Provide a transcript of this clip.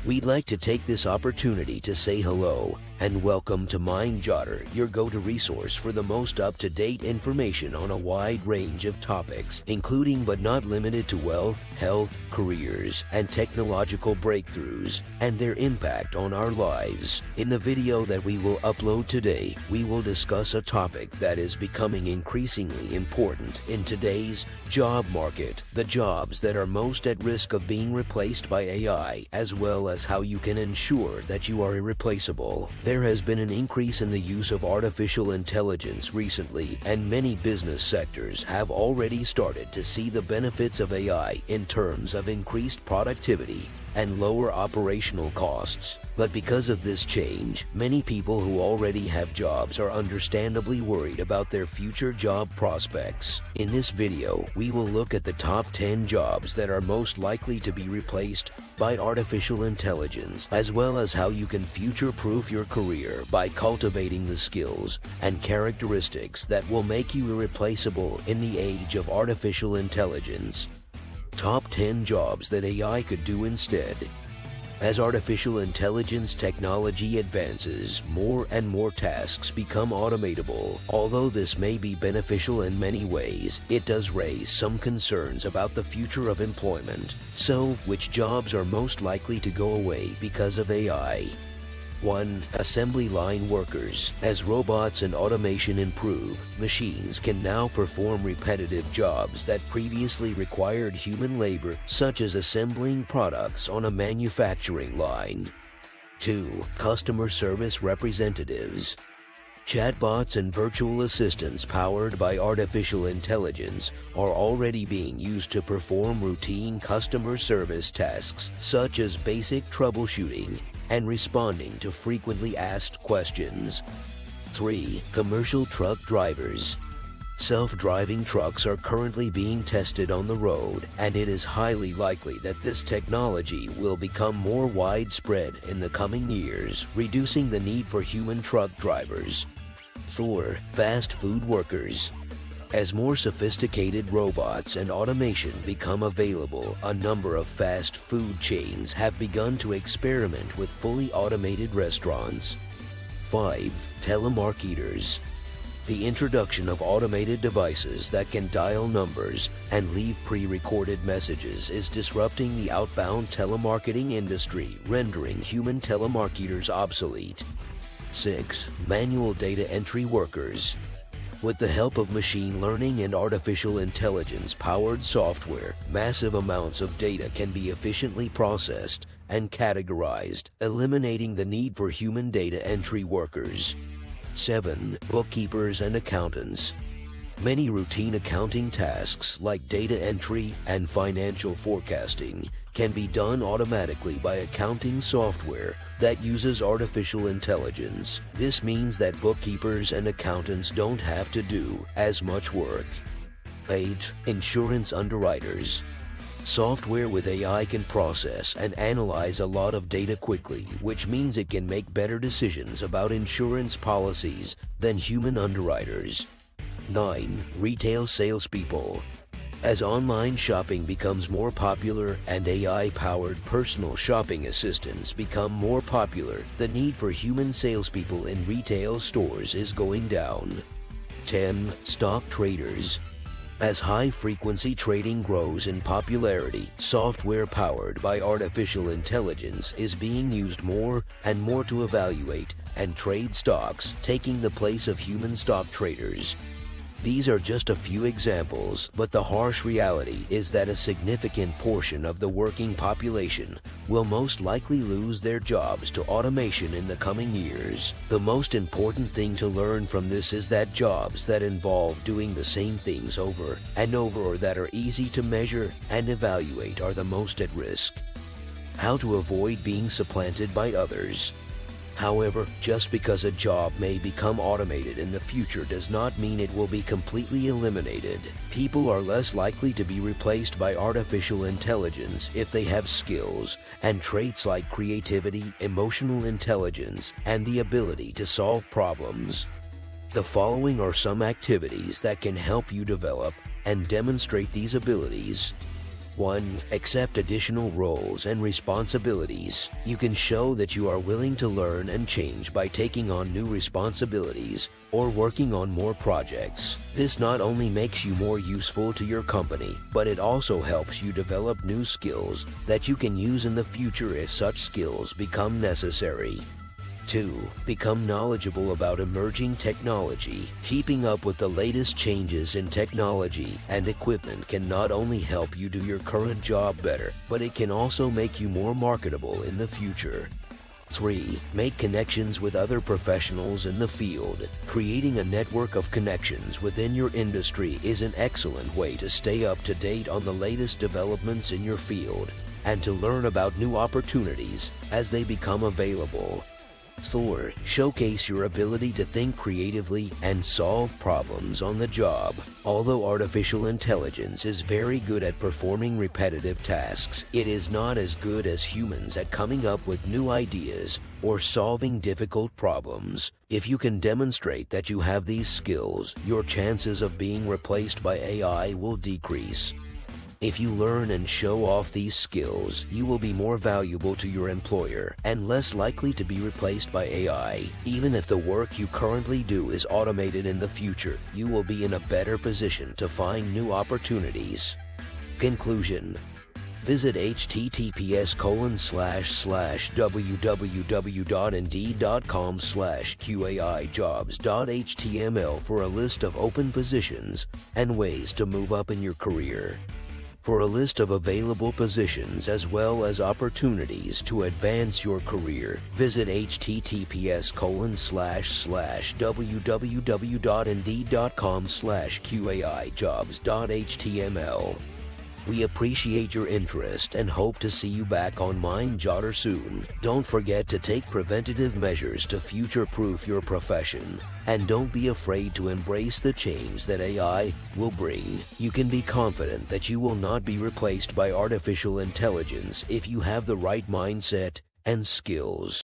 We'd like to take this opportunity to say hello and welcome to MindJotter, your go-to resource for the most up-to-date information on a wide range of topics, including but not limited to wealth, health, careers, and technological breakthroughs, and their impact on our lives. In the video that we will upload today, we will discuss a topic that is becoming increasingly important in today's job market, the jobs that are most at risk of being replaced by AI, as well as how you can ensure that you are irreplaceable. There has been an increase in the use of artificial intelligence recently, and many business sectors have already started to see the benefits of AI in terms of increased productivity and lower operational costs. But because of this change, many people who already have jobs are understandably worried about their future job prospects. In this video, we will look at the top 10 jobs that are most likely to be replaced by artificial intelligence, as well as how you can future-proof your career by cultivating the skills and characteristics that will make you irreplaceable in the age of artificial intelligence. Top 10 jobs that AI could do instead. As artificial intelligence technology advances, more and more tasks become automatable. Although this may be beneficial in many ways, it does raise some concerns about the future of employment. So, which jobs are most likely to go away because of AI? 1. Assembly line workers. As robots and automation improve, machines can now perform repetitive jobs that previously required human labor, such as assembling products on a manufacturing line. 2. Customer service representatives. Chatbots and virtual assistants powered by artificial intelligence are already being used to perform routine customer service tasks, such as basic troubleshooting and responding to frequently asked questions. 3. Commercial truck drivers. Self-driving trucks are currently being tested on the road, and it is highly likely that this technology will become more widespread in the coming years, reducing the need for human truck drivers. 4. Fast food workers. As more sophisticated robots and automation become available, a number of fast food chains have begun to experiment with fully automated restaurants. 5. Telemarketers. The introduction of automated devices that can dial numbers and leave pre-recorded messages is disrupting the outbound telemarketing industry, rendering human telemarketers obsolete. 6. Manual data entry workers. With the help of machine learning and artificial intelligence-powered software, massive amounts of data can be efficiently processed and categorized, eliminating the need for human data entry workers. 7. Bookkeepers and accountants. Many routine accounting tasks like data entry and financial forecasting can be done automatically by accounting software that uses artificial intelligence. This means that bookkeepers and accountants don't have to do as much work. 8. Insurance underwriters. Software with AI can process and analyze a lot of data quickly, which means it can make better decisions about insurance policies than human underwriters. 9. Retail salespeople. As online shopping becomes more popular and AI-powered personal shopping assistants become more popular, the need for human salespeople in retail stores is going down. 10. Stock traders. As high-frequency trading grows in popularity, software powered by artificial intelligence is being used more and more to evaluate and trade stocks, taking the place of human stock traders. These are just a few examples, but the harsh reality is that a significant portion of the working population will most likely lose their jobs to automation in the coming years. The most important thing to learn from this is that jobs that involve doing the same things over and over or that are easy to measure and evaluate are the most at risk. How to avoid being supplanted by others. However, just because a job may become automated in the future does not mean it will be completely eliminated. People are less likely to be replaced by artificial intelligence if they have skills and traits like creativity, emotional intelligence, and the ability to solve problems. The following are some activities that can help you develop and demonstrate these abilities. 1. Accept additional roles and responsibilities. You can show that you are willing to learn and change by taking on new responsibilities or working on more projects. This not only makes you more useful to your company, but it also helps you develop new skills that you can use in the future if such skills become necessary. 2. Become knowledgeable about emerging technology. Keeping up with the latest changes in technology and equipment can not only help you do your current job better, but it can also make you more marketable in the future. 3. Make connections with other professionals in the field. Creating a network of connections within your industry is an excellent way to stay up to date on the latest developments in your field and to learn about new opportunities as they become available. 4. Showcase your ability to think creatively and solve problems on the job. Although artificial intelligence is very good at performing repetitive tasks, it is not as good as humans at coming up with new ideas or solving difficult problems. If you can demonstrate that you have these skills, your chances of being replaced by AI will decrease. If you learn and show off these skills, you will be more valuable to your employer and less likely to be replaced by AI. Even if the work you currently do is automated in the future, you will be in a better position to find new opportunities. Conclusion. Visit https://www.indeed.com/QAIjobs.html for a list of open positions and ways to move up in your career. For a list of available positions as well as opportunities to advance your career, visit https://www.indeed.com/QAIjobs.html. We appreciate your interest and hope to see you back on MindJotter soon. Don't forget to take preventative measures to future-proof your profession. And don't be afraid to embrace the change that AI will bring. You can be confident that you will not be replaced by artificial intelligence if you have the right mindset and skills.